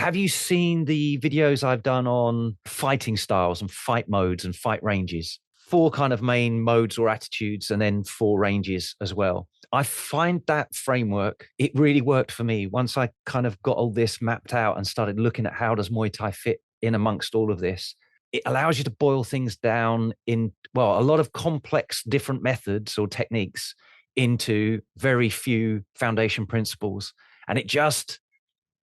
Have you seen the videos I've done on fighting styles and fight modes and fight ranges? Four kind of main modes or attitudes, and then four ranges as well. I find that framework, it really worked for me once I kind of got all this mapped out and started looking at how does Muay Thai fit in amongst all of this. It allows you to boil things down in, well, a lot of complex different methods or techniques into very few foundation principles. And it just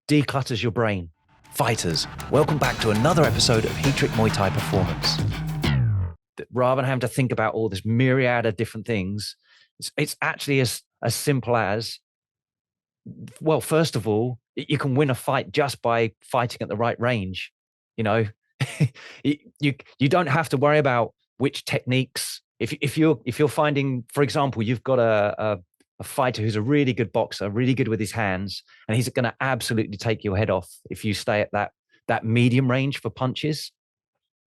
declutters your brain. Fighters, welcome back to another episode of Heatrick Muay Thai Performance. Rather than having to think about all this myriad of different things, it's actually as simple as, well, first of all, you can win a fight just by fighting at the right range. You know, you don't have to worry about which techniques. If you're finding, for example, you've got a fighter who's a really good boxer, really good with his hands, and he's going to absolutely take your head off if you stay at that medium range for punches,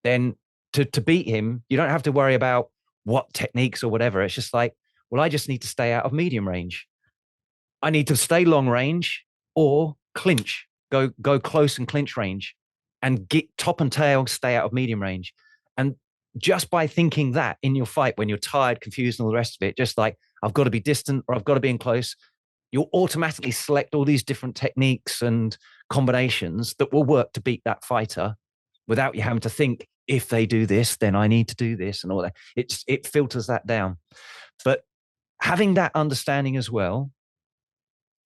then to beat him, you don't have to worry about what techniques or whatever. It's just like, well, I just need to stay out of medium range. I need to stay long range or clinch, go close and clinch range, and get top and tail, stay out of medium range. And just by thinking that in your fight, when you're tired, confused, and all the rest of it, just like, I've got to be distant or I've got to be in close, you'll automatically select all these different techniques and combinations that will work to beat that fighter without you having to think, if they do this, then I need to do this and all that. It filters that down. But having that understanding as well,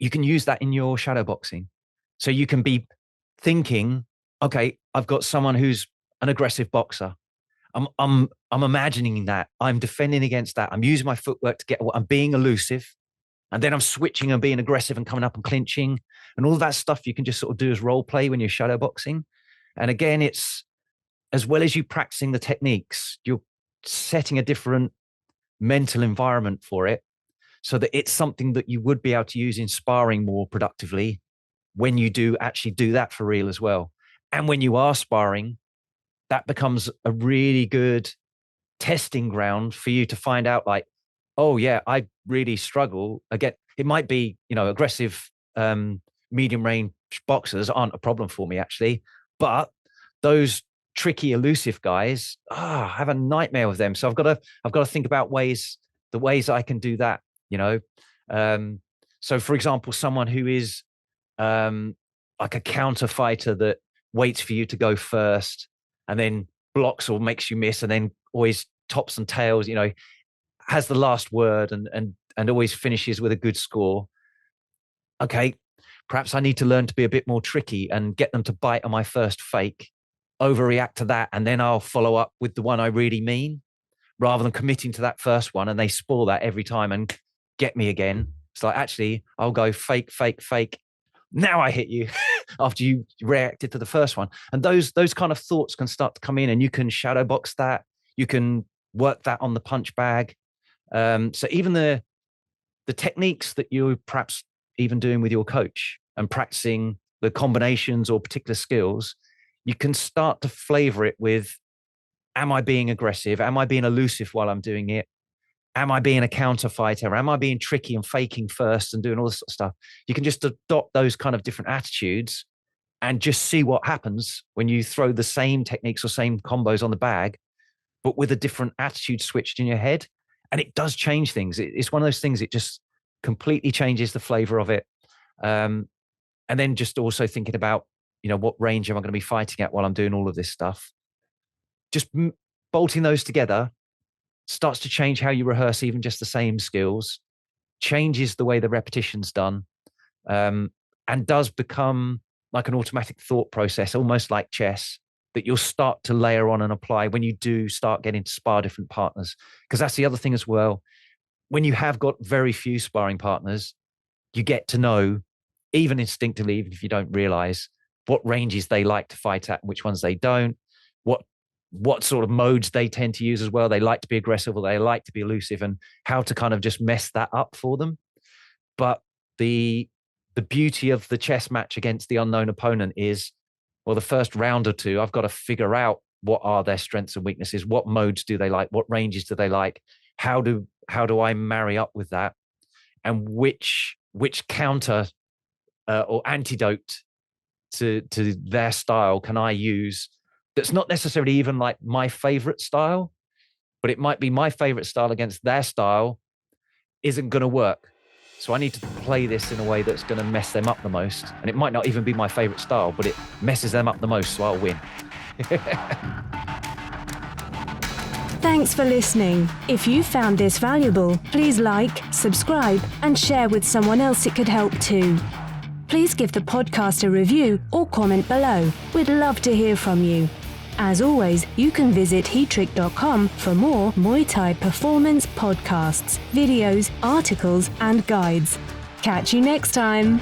you can use that in your shadow boxing. So you can be thinking, okay, I've got someone who's an aggressive boxer. I'm imagining that I'm defending against that. I'm using my footwork to get what I'm being elusive. And then I'm switching and being aggressive and coming up and clinching and all that stuff you can just sort of do as role play when you're shadow boxing. And again, it's as well as you practicing the techniques, you're setting a different mental environment for it so that it's something that you would be able to use in sparring more productively when you do actually do that for real as well. And when you are sparring, that becomes a really good testing ground for you to find out, like, oh yeah, I really struggle. Again, it might be, aggressive medium range boxers aren't a problem for me actually, but those tricky elusive guys, I have a nightmare with them. So I've got to think about the ways I can do that, so for example, someone who is like a counter fighter that waits for you to go first and then blocks or makes you miss and then always tops and tails, has the last word and always finishes with a good score. Okay, perhaps I need to learn to be a bit more tricky and get them to bite on my first fake, overreact to that, and then I'll follow up with the one I really mean, rather than committing to that first one and they spoil that every time and get me again. It's like, actually, I'll go fake, fake, fake. Now I hit you after you reacted to the first one. And those kind of thoughts can start to come in and you can shadow box that. You can work that on the punch bag. So even the techniques that you're perhaps even doing with your coach and practicing the combinations or particular skills, you can start to flavor it with, am I being aggressive? Am I being elusive while I'm doing it? Am I being a counter fighter? Am I being tricky and faking first and doing all this sort of stuff? You can just adopt those kind of different attitudes and just see what happens when you throw the same techniques or same combos on the bag, but with a different attitude switched in your head. And it does change things. It's one of those things, it just completely changes the flavor of it. And then just also thinking about, what range am I going to be fighting at while I'm doing all of this stuff? Just bolting those together starts to change how you rehearse even just the same skills, changes the way the repetition's done, and does become like an automatic thought process, almost like chess, that you'll start to layer on and apply when you do start getting to spar different partners. Because that's the other thing as well. When you have got very few sparring partners, you get to know, even instinctively, even if you don't realize, what ranges they like to fight at and which ones they don't, what sort of modes they tend to use as well. They like to be aggressive or they like to be elusive, and how to kind of just mess that up for them. But the beauty of the chess match against the unknown opponent is, well, the first round or two, I've got to figure out what are their strengths and weaknesses, what modes do they like, what ranges do they like, how do I marry up with that, and which counter or antidote to their style can I use that's not necessarily even like my favorite style, but it might be my favorite style against their style isn't going to work. So I need to play this in a way that's going to mess them up the most. And it might not even be my favorite style, but it messes them up the most, so I'll win. Thanks for listening. If you found this valuable, please like, subscribe, and share with someone else it could help too. Please give the podcast a review or comment below. We'd love to hear from you. As always, you can visit heatrick.com for more Muay Thai performance podcasts, videos, articles, and guides. Catch you next time.